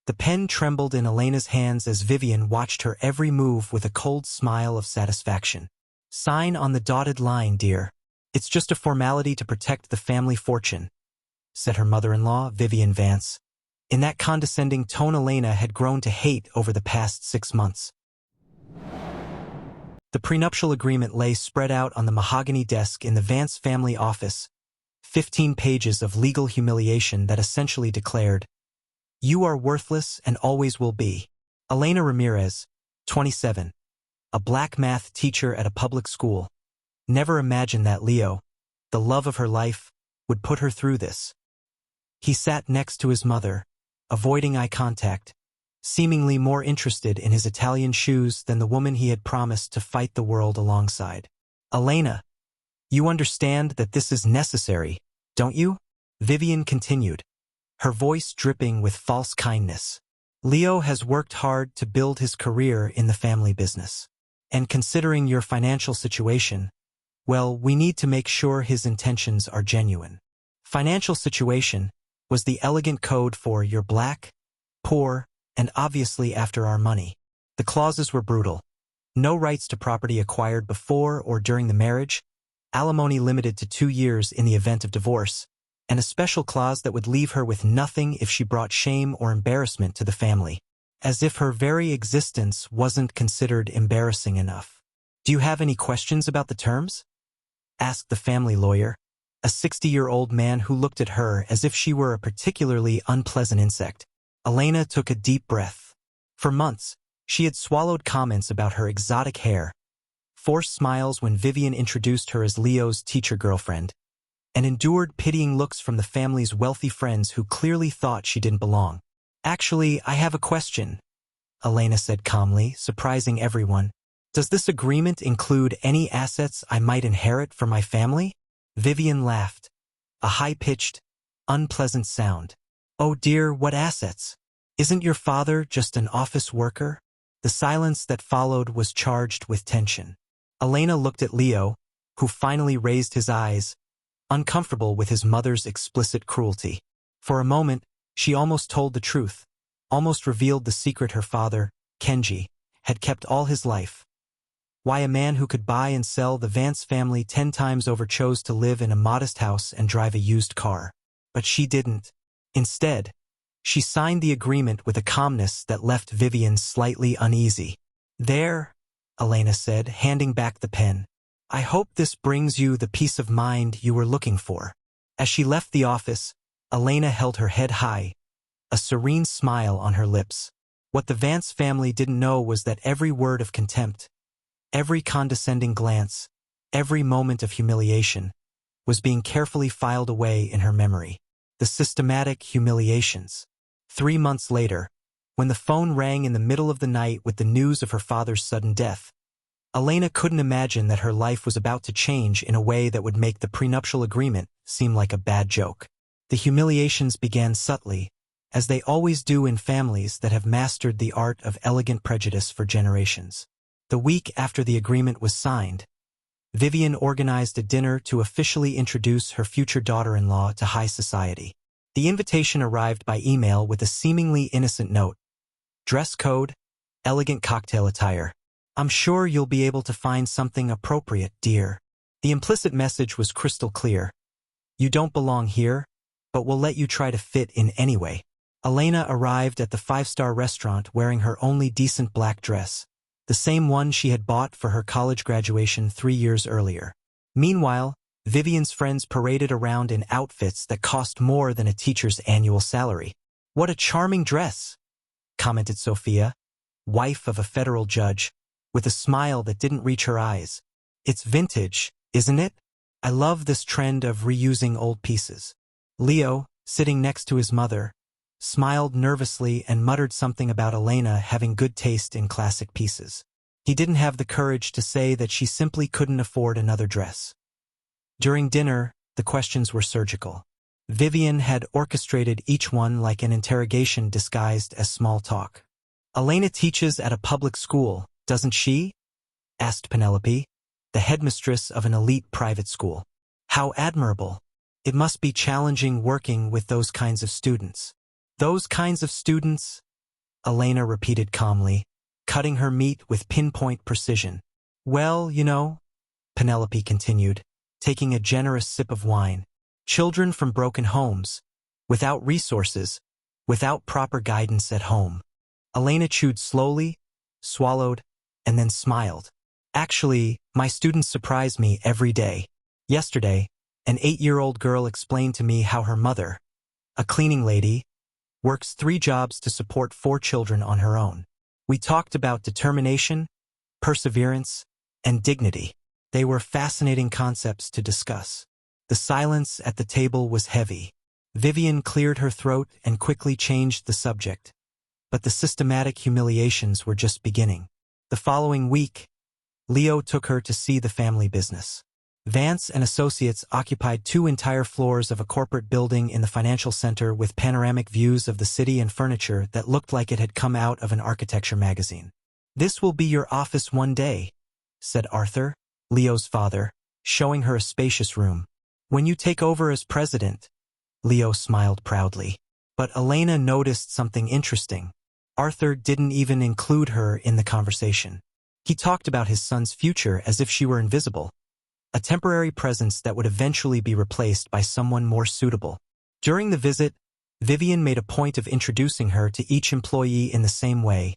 The pen trembled in Elena's hands as Vivian watched her every move with a cold smile of satisfaction. "Sign on the dotted line, dear. It's just a formality to protect the family fortune," said her mother-in-law, Vivian Vance. In that condescending tone Elena had grown to hate over the past 6 months. The prenuptial agreement lay spread out on the mahogany desk in the Vance family office, 15 pages of legal humiliation that essentially declared, "You are worthless and always will be." Elena Ramirez, 27, a black math teacher at a public school, never imagined that Leo, the love of her life, would put her through this. He sat next to his mother, avoiding eye contact, seemingly more interested in his Italian shoes than the woman he had promised to fight the world alongside. "Elena, you understand that this is necessary, don't you?" Vivian continued, her voice dripping with false kindness. "Leo has worked hard to build his career in the family business. And considering your financial situation, well, we need to make sure his intentions are genuine." Financial situation was the elegant code for "you're black, poor, and obviously after our money." The clauses were brutal. No rights to property acquired before or during the marriage, alimony limited to 2 years in the event of divorce, and a special clause that would leave her with nothing if she brought shame or embarrassment to the family. As if her very existence wasn't considered embarrassing enough. "Do you have any questions about the terms?" asked the family lawyer, a 60-year-old man who looked at her as if she were a particularly unpleasant insect. Elena took a deep breath. For months, she had swallowed comments about her exotic hair, forced smiles when Vivian introduced her as Leo's teacher girlfriend, and endured pitying looks from the family's wealthy friends who clearly thought she didn't belong. "Actually, I have a question," Elena said calmly, surprising everyone. "Does this agreement include any assets I might inherit from my family?" Vivian laughed, a high-pitched, unpleasant sound. "Oh dear, what assets? Isn't your father just an office worker?" The silence that followed was charged with tension. Elena looked at Leo, who finally raised his eyes, uncomfortable with his mother's explicit cruelty. For a moment, she almost told the truth, almost revealed the secret her father, Kenji, had kept all his life. Why a man who could buy and sell the Vance family 10 times over chose to live in a modest house and drive a used car. But she didn't. Instead, she signed the agreement with a calmness that left Vivian slightly uneasy. "There," Elena said, handing back the pen. "I hope this brings you the peace of mind you were looking for." As she left the office, Elena held her head high, a serene smile on her lips. What the Vance family didn't know was that every word of contempt, every condescending glance, every moment of humiliation, was being carefully filed away in her memory. The systematic humiliations. 3 months later, when the phone rang in the middle of the night with the news of her father's sudden death, Elena couldn't imagine that her life was about to change in a way that would make the prenuptial agreement seem like a bad joke. The humiliations began subtly, as they always do in families that have mastered the art of elegant prejudice for generations. The week after the agreement was signed, Vivian organized a dinner to officially introduce her future daughter-in-law to high society. The invitation arrived by email with a seemingly innocent note. "Dress code, elegant cocktail attire. I'm sure you'll be able to find something appropriate, dear." The implicit message was crystal clear. "You don't belong here, but we'll let you try to fit in anyway." Elena arrived at the 5-star restaurant wearing her only decent black dress, the same one she had bought for her college graduation 3 years earlier. Meanwhile, Vivian's friends paraded around in outfits that cost more than a teacher's annual salary. "What a charming dress," commented Sophia, wife of a federal judge, with a smile that didn't reach her eyes. "It's vintage, isn't it? I love this trend of reusing old pieces." Leo, sitting next to his mother, smiled nervously and muttered something about Elena having good taste in classic pieces. He didn't have the courage to say that she simply couldn't afford another dress. During dinner, the questions were surgical. Vivian had orchestrated each one like an interrogation disguised as small talk. "Elena teaches at a public school, doesn't she?" asked Penelope, the headmistress of an elite private school. "How admirable. It must be challenging working with those kinds of students." "Those kinds of students," Elena repeated calmly, cutting her meat with pinpoint precision. Well, Penelope continued, taking a generous sip of wine. Children from broken homes, without resources, without proper guidance at home. Elena chewed slowly, swallowed, and then smiled. Actually, my students surprise me every day. Yesterday, an 8-year-old girl explained to me how her mother, a cleaning lady, works 3 jobs to support 4 children on her own. We talked about determination, perseverance, and dignity. They were fascinating concepts to discuss. The silence at the table was heavy. Vivian cleared her throat and quickly changed the subject. But the systematic humiliations were just beginning. The following week, Leo took her to see the family business. Vance and Associates occupied 2 entire floors of a corporate building in the financial center with panoramic views of the city and furniture that looked like it had come out of an architecture magazine. "This will be your office one day," said Arthur, Leo's father, showing her a spacious room. "When you take over as president." Leo smiled proudly. But Elena noticed something interesting. Arthur didn't even include her in the conversation. He talked about his son's future as if she were invisible, a temporary presence that would eventually be replaced by someone more suitable. During the visit, Vivian made a point of introducing her to each employee in the same way.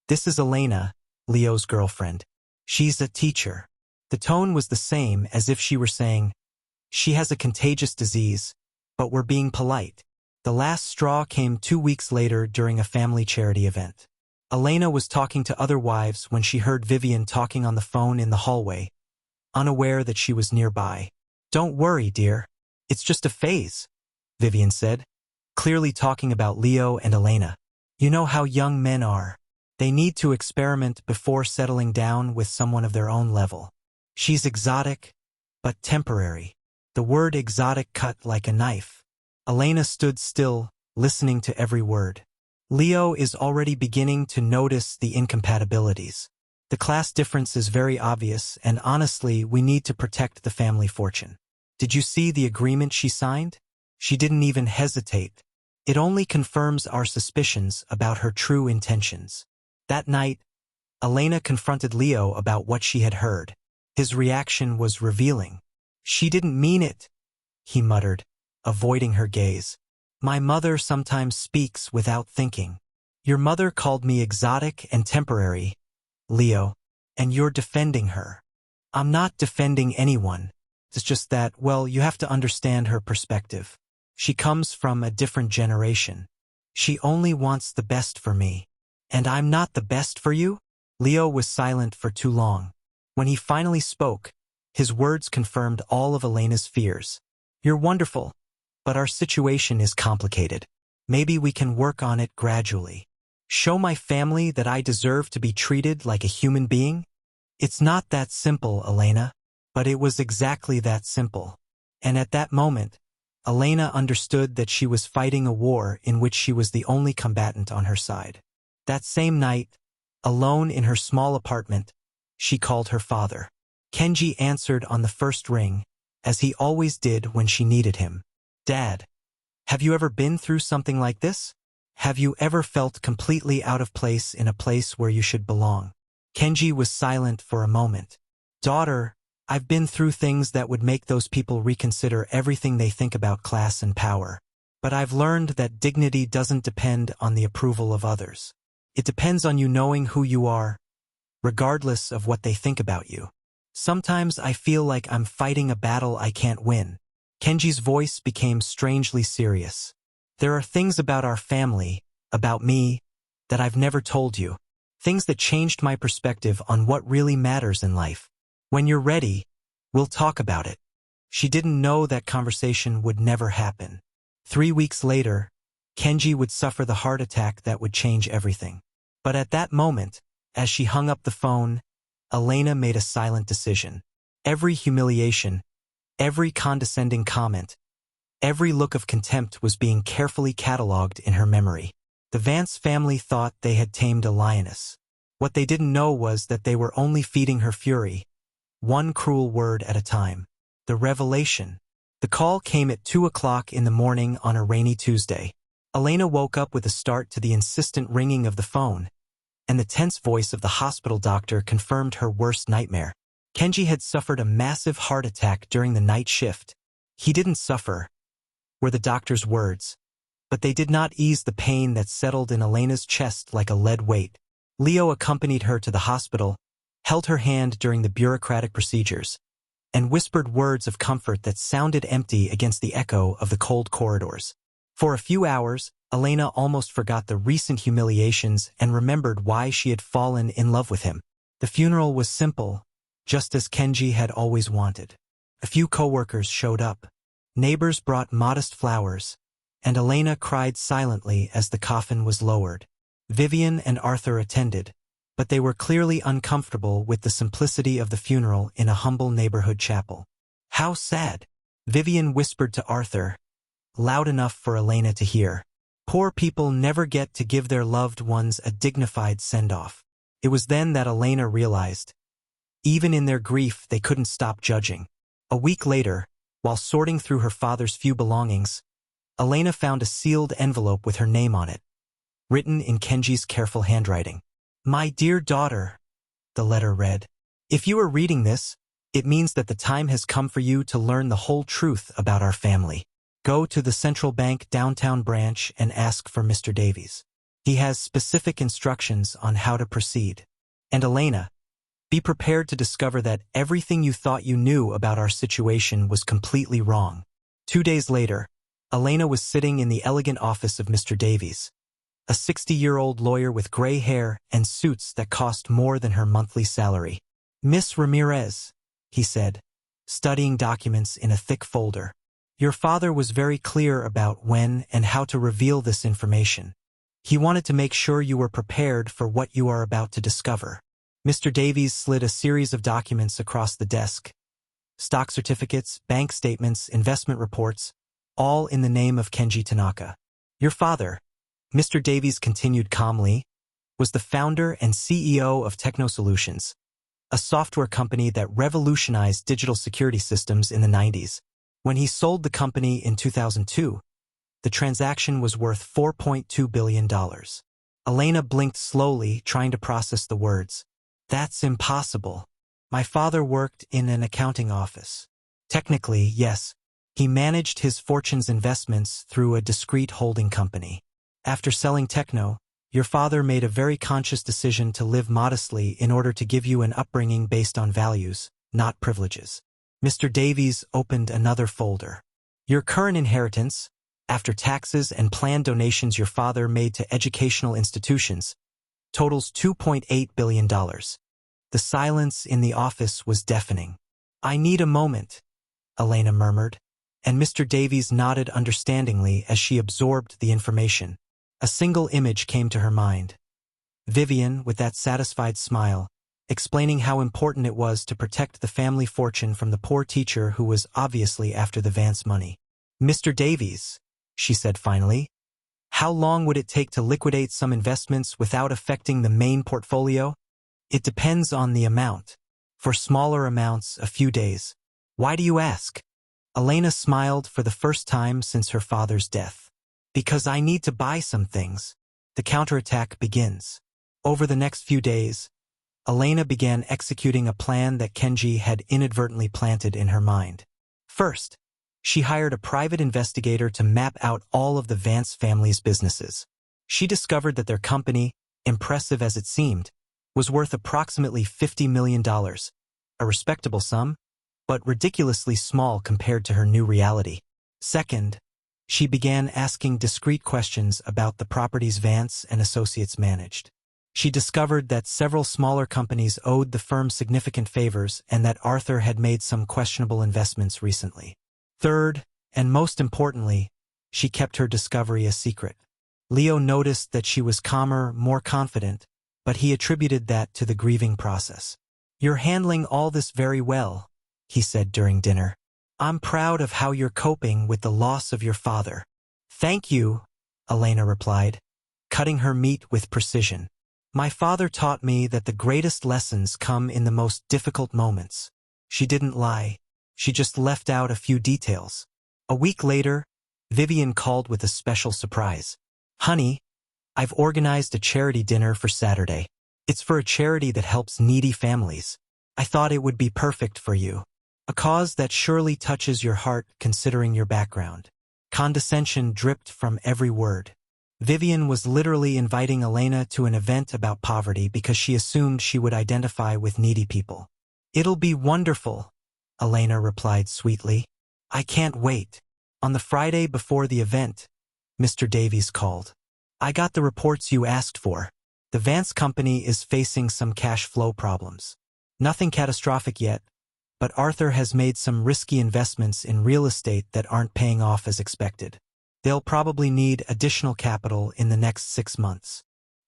"This is Elena, Leo's girlfriend. She's a teacher." The tone was the same, as if she were saying, "She has a contagious disease, but we're being polite." The last straw came 2 weeks later during a family charity event. Elena was talking to other wives when she heard Vivian talking on the phone in the hallway, unaware that she was nearby. "Don't worry, dear. It's just a phase," Vivian said, clearly talking about Leo and Elena. "You know how young men are. They need to experiment before settling down with someone of their own level. She's exotic, but temporary." The word exotic cut like a knife. Elena stood still, listening to every word. Leo is already beginning to notice the incompatibilities. The class difference is very obvious, and honestly, we need to protect the family fortune. Did you see the agreement she signed? She didn't even hesitate. It only confirms our suspicions about her true intentions. That night, Elena confronted Leo about what she had heard. His reaction was revealing. "She didn't mean it," he muttered, avoiding her gaze. "My mother sometimes speaks without thinking." "Your mother called me exotic and temporary, Leo, and you're defending her." "I'm not defending anyone. It's just that, well, you have to understand her perspective. She comes from a different generation. She only wants the best for me. And I'm not the best for you?" Leo was silent for too long. When he finally spoke, his words confirmed all of Elena's fears. "You're wonderful, but our situation is complicated. Maybe we can work on it gradually. Show my family that I deserve to be treated like a human being?" "It's not that simple, Elena." But it was exactly that simple. And at that moment, Elena understood that she was fighting a war in which she was the only combatant on her side. That same night, alone in her small apartment, she called her father. Kenji answered on the first ring, as he always did when she needed him. "Dad, have you ever been through something like this? Have you ever felt completely out of place in a place where you should belong?" Kenji was silent for a moment. "Daughter, I've been through things that would make those people reconsider everything they think about class and power. But I've learned that dignity doesn't depend on the approval of others. It depends on you knowing who you are, regardless of what they think about you. Sometimes I feel like I'm fighting a battle I can't win." Kenji's voice became strangely serious. "There are things about our family, about me, that I've never told you. Things that changed my perspective on what really matters in life. When you're ready, we'll talk about it." She didn't know that conversation would never happen. 3 weeks later, Kenji would suffer the heart attack that would change everything. But at that moment, as she hung up the phone, Elena made a silent decision. Every humiliation, every condescending comment, every look of contempt was being carefully catalogued in her memory. The Vance family thought they had tamed a lioness. What they didn't know was that they were only feeding her fury, one cruel word at a time. The revelation. The call came at 2 o'clock in the morning on a rainy Tuesday. Elena woke up with a start to the insistent ringing of the phone, and the tense voice of the hospital doctor confirmed her worst nightmare. Kenji had suffered a massive heart attack during the night shift. He didn't suffer, were the doctor's words, but they did not ease the pain that settled in Elena's chest like a lead weight. Leo accompanied her to the hospital, held her hand during the bureaucratic procedures, and whispered words of comfort that sounded empty against the echo of the cold corridors. For a few hours, Elena almost forgot the recent humiliations and remembered why she had fallen in love with him. The funeral was simple, just as Kenji had always wanted. A few coworkers showed up. Neighbors brought modest flowers, and Elena cried silently as the coffin was lowered. Vivian and Arthur attended, but they were clearly uncomfortable with the simplicity of the funeral in a humble neighborhood chapel. "How sad," Vivian whispered to Arthur, loud enough for Elena to hear. "Poor people never get to give their loved ones a dignified send-off." It was then that Elena realized, even in their grief, they couldn't stop judging. A week later, while sorting through her father's few belongings, Elena found a sealed envelope with her name on it, written in Kenji's careful handwriting. "My dear daughter," the letter read, "if you are reading this, it means that the time has come for you to learn the whole truth about our family. Go to the Central Bank downtown branch and ask for Mr. Davies. He has specific instructions on how to proceed. And Elena, be prepared to discover that everything you thought you knew about our situation was completely wrong." 2 days later, Elena was sitting in the elegant office of Mr. Davies, a 60-year-old lawyer with gray hair and suits that cost more than her monthly salary. "Miss Ramirez," he said, studying documents in a thick folder, "your father was very clear about when and how to reveal this information. He wanted to make sure you were prepared for what you are about to discover." Mr. Davies slid a series of documents across the desk. Stock certificates, bank statements, investment reports, all in the name of Kenji Tanaka. "Your father," Mr. Davies continued calmly, "was the founder and CEO of Techno Solutions, a software company that revolutionized digital security systems in the 90s. When he sold the company in 2002, the transaction was worth $4.2 billion. Elena blinked slowly, trying to process the words. "That's impossible. My father worked in an accounting office." "Technically, yes. He managed his fortune's investments through a discrete holding company. After selling Techno, your father made a very conscious decision to live modestly in order to give you an upbringing based on values, not privileges." Mr. Davies opened another folder. "Your current inheritance, after taxes and planned donations your father made to educational institutions, totals $2.8 billion. The silence in the office was deafening. "I need a moment," Elena murmured, and Mr. Davies nodded understandingly as she absorbed the information. A single image came to her mind. Vivian, with that satisfied smile, explaining how important it was to protect the family fortune from the poor teacher who was obviously after the Vance money. "Mr. Davies," she said finally, "how long would it take to liquidate some investments without affecting the main portfolio?" "It depends on the amount. For smaller amounts, a few days." "Why do you ask?" Elena smiled for the first time since her father's death. "Because I need to buy some things. The counterattack begins." Over the next few days, Elena began executing a plan that Kenji had inadvertently planted in her mind. First, she hired a private investigator to map out all of the Vance family's businesses. She discovered that their company, impressive as it seemed, was worth approximately $50 million, a respectable sum, but ridiculously small compared to her new reality. Second, she began asking discreet questions about the properties Vance and Associates managed. She discovered that several smaller companies owed the firm significant favors and that Arthur had made some questionable investments recently. Third, and most importantly, she kept her discovery a secret. Leo noticed that she was calmer, more confident, but he attributed that to the grieving process. "You're handling all this very well," he said during dinner. "I'm proud of how you're coping with the loss of your father." "Thank you," Elena replied, cutting her meat with precision. "My father taught me that the greatest lessons come in the most difficult moments." She didn't lie. She just left out a few details. A week later, Vivian called with a special surprise. Honey, I've organized a charity dinner for Saturday. It's for a charity that helps needy families. I thought it would be perfect for you. A cause that surely touches your heart considering your background. Condescension dripped from every word. Vivian was literally inviting Elena to an event about poverty because she assumed she would identify with needy people. It'll be wonderful, Elena replied sweetly. I can't wait. On the Friday before the event, Mr. Davies called. I got the reports you asked for. The Vance company is facing some cash flow problems. Nothing catastrophic yet, but Arthur has made some risky investments in real estate that aren't paying off as expected. They'll probably need additional capital in the next 6 months.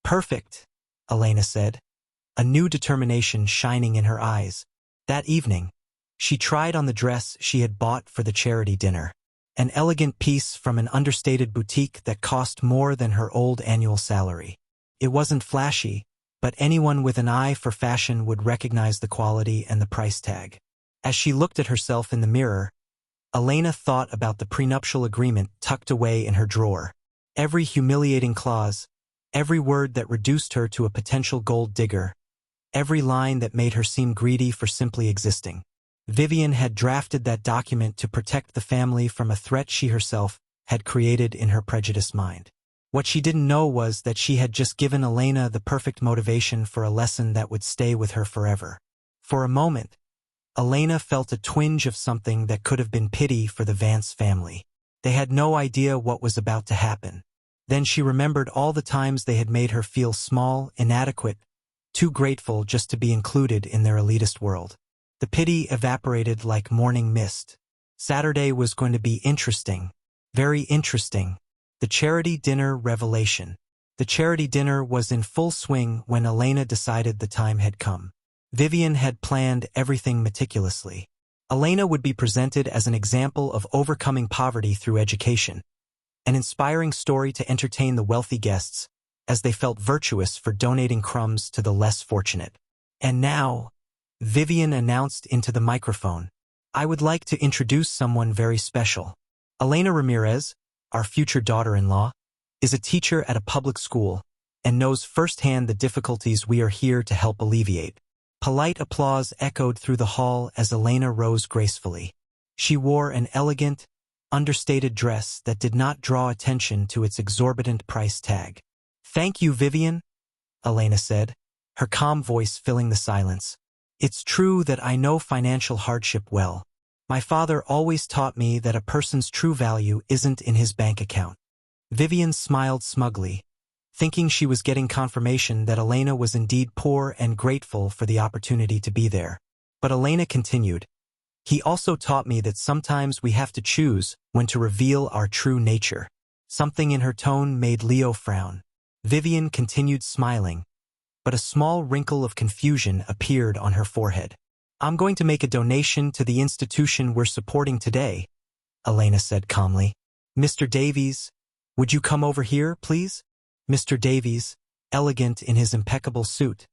Perfect, Elena said, a new determination shining in her eyes. That evening, she tried on the dress she had bought for the charity dinner. An elegant piece from an understated boutique that cost more than her old annual salary. It wasn't flashy, but anyone with an eye for fashion would recognize the quality and the price tag. As she looked at herself in the mirror, Elena thought about the prenuptial agreement tucked away in her drawer. Every humiliating clause, every word that reduced her to a potential gold digger, every line that made her seem greedy for simply existing. Vivian had drafted that document to protect the family from a threat she herself had created in her prejudiced mind. What she didn't know was that she had just given Elena the perfect motivation for a lesson that would stay with her forever. For a moment, Elena felt a twinge of something that could have been pity for the Vance family. They had no idea what was about to happen. Then she remembered all the times they had made her feel small, inadequate, too grateful just to be included in their elitist world. The pity evaporated like morning mist. Saturday was going to be interesting. Very interesting. The charity dinner revelation. The charity dinner was in full swing when Elena decided the time had come. Vivian had planned everything meticulously. Elena would be presented as an example of overcoming poverty through education, an inspiring story to entertain the wealthy guests as they felt virtuous for donating crumbs to the less fortunate. And now, Vivian announced into the microphone, I would like to introduce someone very special. Elena Ramirez, our future daughter-in-law, is a teacher at a public school and knows firsthand the difficulties we are here to help alleviate. Polite applause echoed through the hall as Elena rose gracefully. She wore an elegant, understated dress that did not draw attention to its exorbitant price tag. Thank you, Vivian, Elena said, her calm voice filling the silence. It's true that I know financial hardship well. My father always taught me that a person's true value isn't in his bank account. Vivian smiled smugly, thinking she was getting confirmation that Elena was indeed poor and grateful for the opportunity to be there. But Elena continued, he also taught me that sometimes we have to choose when to reveal our true nature. Something in her tone made Leo frown. Vivian continued smiling, but a small wrinkle of confusion appeared on her forehead. I'm going to make a donation to the institution we're supporting today, Elena said calmly. Mr. Davies, would you come over here, please? Mr. Davies, elegant in his impeccable suit,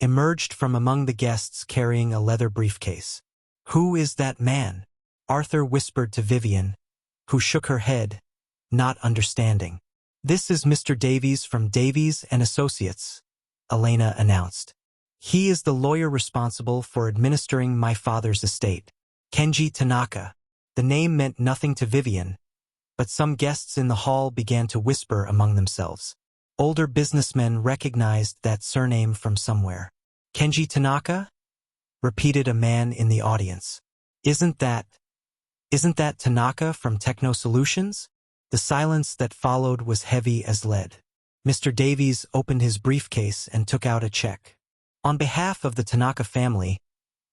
emerged from among the guests carrying a leather briefcase. Who is that man? Arthur whispered to Vivian, who shook her head, not understanding. This is Mr. Davies from Davies and Associates, Elena announced. He is the lawyer responsible for administering my father's estate. Kenji Tanaka. The name meant nothing to Vivian, but some guests in the hall began to whisper among themselves. Older businessmen recognized that surname from somewhere. Kenji Tanaka? Repeated a man in the audience. Isn't that Tanaka from Techno Solutions? The silence that followed was heavy as lead. Mr. Davies opened his briefcase and took out a check. On behalf of the Tanaka family,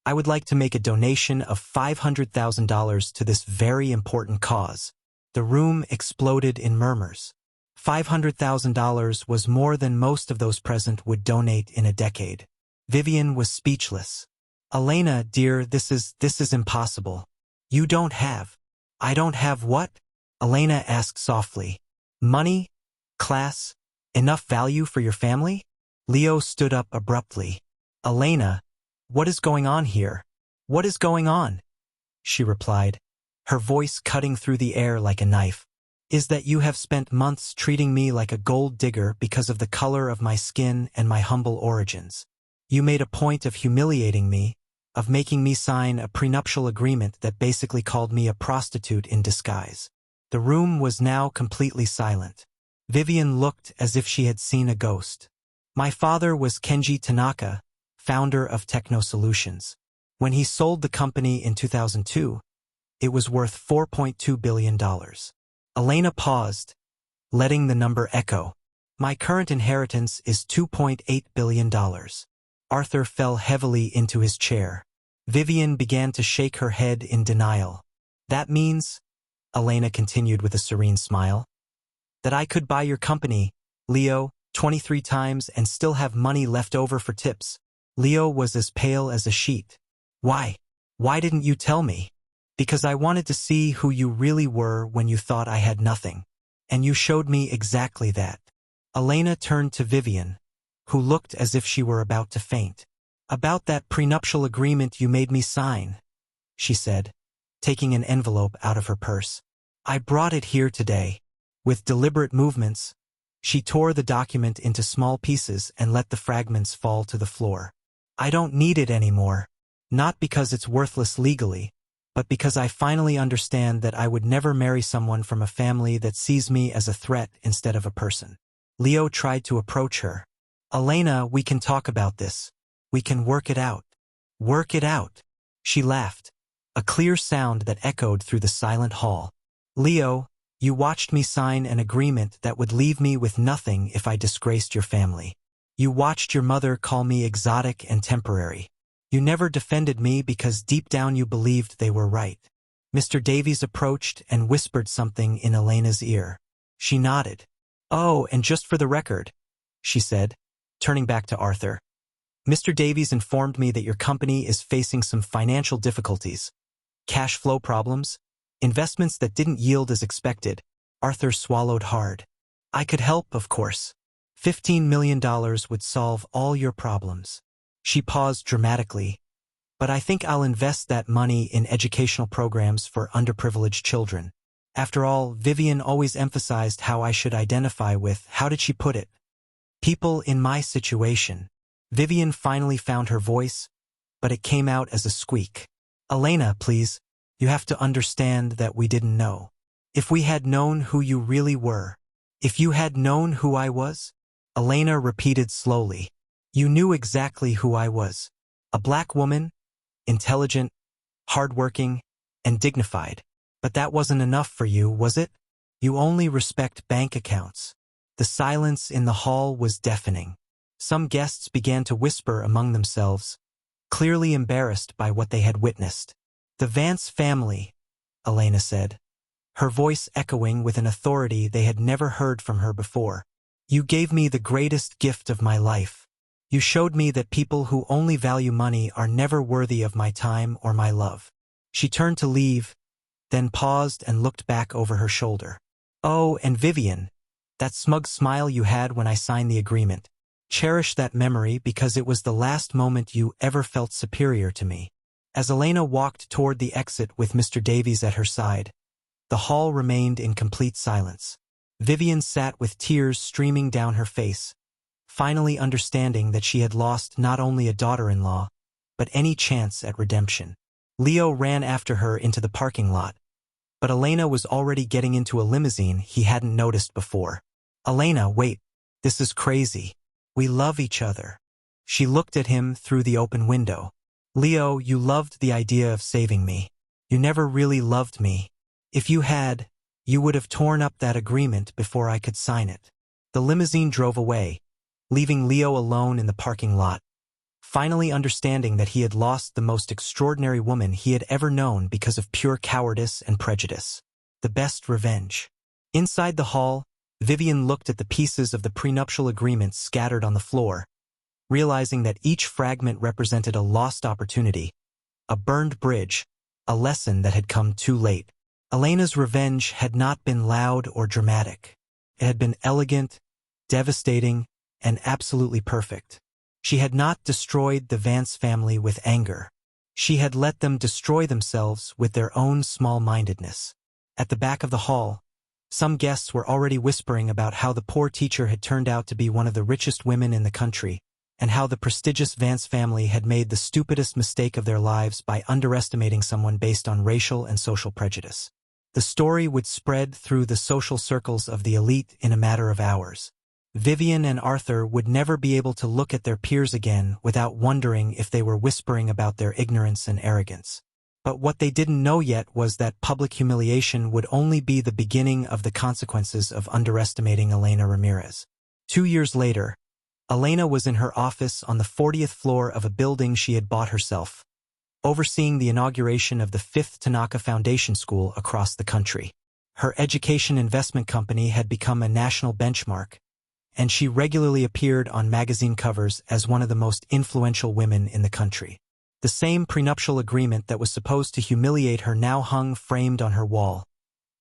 I would like to make a donation of $500,000 to this very important cause. The room exploded in murmurs. $500,000 was more than most of those present would donate in a decade. Vivian was speechless. Elena, dear, this is impossible. I don't have what? Elena asked softly. Money? Class? Enough value for your family? Leo stood up abruptly. Elena, what is going on here? What is going on? She replied, her voice cutting through the air like a knife. is that you have spent months treating me like a gold digger because of the color of my skin and my humble origins. You made a point of humiliating me, of making me sign a prenuptial agreement that basically called me a prostitute in disguise. The room was now completely silent. Vivian looked as if she had seen a ghost. My father was Kenji Tanaka, founder of Techno Solutions. When he sold the company in 2002, it was worth $4.2 billion. Elena paused, letting the number echo. My current inheritance is $2.8 billion. Arthur fell heavily into his chair. Vivian began to shake her head in denial. That means, Elena continued with a serene smile, that I could buy your company, Leo, 23 times and still have money left over for tips. Leo was as pale as a sheet. Why? Why didn't you tell me? Because I wanted to see who you really were when you thought I had nothing. And you showed me exactly that. Elena turned to Vivian, who looked as if she were about to faint. About that prenuptial agreement you made me sign, she said, taking an envelope out of her purse. I brought it here today. With deliberate movements, she tore the document into small pieces and let the fragments fall to the floor. I don't need it anymore. Not because it's worthless legally, but because I finally understand that I would never marry someone from a family that sees me as a threat instead of a person. Leo tried to approach her. Elena, we can talk about this. We can work it out. Work it out. She laughed, a clear sound that echoed through the silent hall. Leo, you watched me sign an agreement that would leave me with nothing if I disgraced your family. You watched your mother call me exotic and temporary. You never defended me because deep down you believed they were right. Mr. Davies approached and whispered something in Elena's ear. She nodded. Oh, and just for the record, she said, turning back to Arthur. Mr. Davies informed me that your company is facing some financial difficulties. Cash flow problems, investments that didn't yield as expected. Arthur swallowed hard. I could help, of course. $15 million would solve all your problems. She paused dramatically. But I think I'll invest that money in educational programs for underprivileged children. After all, Vivian always emphasized how I should identify with, how did she put it? People in my situation. Vivian finally found her voice, but it came out as a squeak. Elena, please, you have to understand that we didn't know. If we had known who you really were, if you had known who I was, Elena repeated slowly. You knew exactly who I was. A black woman, intelligent, hardworking, and dignified. But that wasn't enough for you, was it? You only respect bank accounts. The silence in the hall was deafening. Some guests began to whisper among themselves, clearly embarrassed by what they had witnessed. The Vance family, Elena said, her voice echoing with an authority they had never heard from her before. You gave me the greatest gift of my life. You showed me that people who only value money are never worthy of my time or my love. She turned to leave, then paused and looked back over her shoulder. Oh, and Vivian, that smug smile you had when I signed the agreement. Cherish that memory because it was the last moment you ever felt superior to me. As Elena walked toward the exit with Mr. Davies at her side, the hall remained in complete silence. Vivian sat with tears streaming down her face, finally understanding that she had lost not only a daughter-in-law, but any chance at redemption. Leo ran after her into the parking lot, but Elena was already getting into a limousine he hadn't noticed before. Elena, wait, this is crazy. We love each other. She looked at him through the open window. Leo, you loved the idea of saving me. You never really loved me. If you had, you would have torn up that agreement before I could sign it. The limousine drove away, leaving Leo alone in the parking lot, finally understanding that he had lost the most extraordinary woman he had ever known because of pure cowardice and prejudice. The best revenge. Inside the hall, Vivian looked at the pieces of the prenuptial agreement scattered on the floor, realizing that each fragment represented a lost opportunity, a burned bridge, a lesson that had come too late. Elena's revenge had not been loud or dramatic. It had been elegant, devastating, and absolutely perfect. She had not destroyed the Vance family with anger. She had let them destroy themselves with their own small-mindedness. At the back of the hall, Some guests were already whispering about how the poor teacher had turned out to be one of the richest women in the country, and how the prestigious Vance family had made the stupidest mistake of their lives by underestimating someone based on racial and social prejudice. The story would spread through the social circles of the elite in a matter of hours. Vivian and Arthur would never be able to look at their peers again without wondering if they were whispering about their ignorance and arrogance. But what they didn't know yet was that public humiliation would only be the beginning of the consequences of underestimating Elena Ramirez. 2 years later, Elena was in her office on the 40th floor of a building she had bought herself, overseeing the inauguration of the 5th Tanaka Foundation School across the country. Her education investment company had become a national benchmark, and she regularly appeared on magazine covers as one of the most influential women in the country. The same prenuptial agreement that was supposed to humiliate her now hung framed on her wall,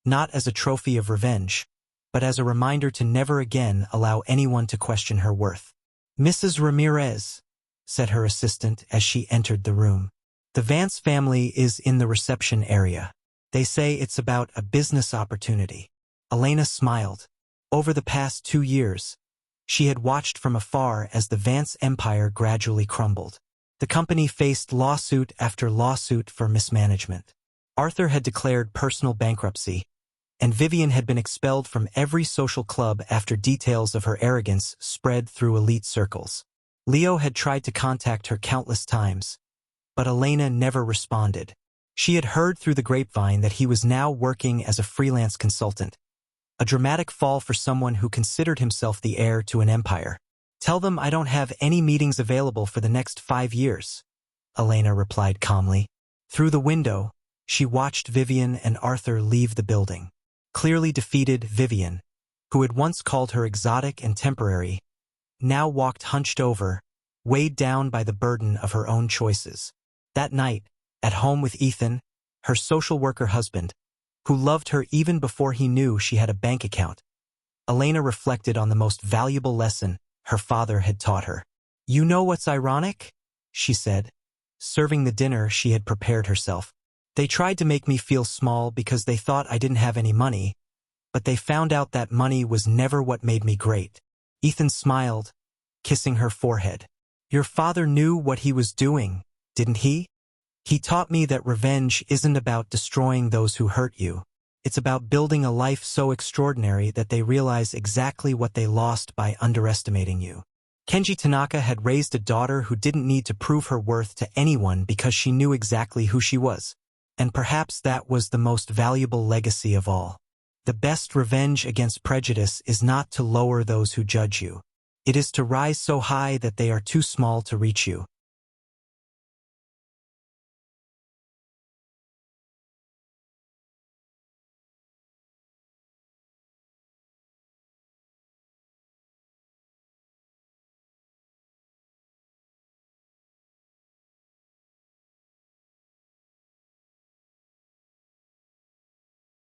not as a trophy of revenge, but as a reminder to never again allow anyone to question her worth. "Mrs. Ramirez," said her assistant as she entered the room. "The Vance family is in the reception area. They say it's about a business opportunity." Elena smiled. Over the past 2 years, she had watched from afar as the Vance empire gradually crumbled. The company faced lawsuit after lawsuit for mismanagement. Arthur had declared personal bankruptcy, and Vivian had been expelled from every social club after details of her arrogance spread through elite circles. Leo had tried to contact her countless times, but Elena never responded. She had heard through the grapevine that he was now working as a freelance consultant, a dramatic fall for someone who considered himself the heir to an empire. "Tell them I don't have any meetings available for the next 5 years," Elena replied calmly. Through the window, she watched Vivian and Arthur leave the building. Clearly defeated, Vivian, who had once called her exotic and temporary, now walked hunched over, weighed down by the burden of her own choices. That night, at home with Ethan, her social worker husband, who loved her even before he knew she had a bank account, Elena reflected on the most valuable lesson her father had taught her. "You know what's ironic?" she said, serving the dinner she had prepared herself. "They tried to make me feel small because they thought I didn't have any money, but they found out that money was never what made me great." Ethan smiled, kissing her forehead. "Your father knew what he was doing, didn't he? He taught me that revenge isn't about destroying those who hurt you. It's about building a life so extraordinary that they realize exactly what they lost by underestimating you." Kenji Tanaka had raised a daughter who didn't need to prove her worth to anyone because she knew exactly who she was. And perhaps that was the most valuable legacy of all. The best revenge against prejudice is not to lower those who judge you. It is to rise so high that they are too small to reach you.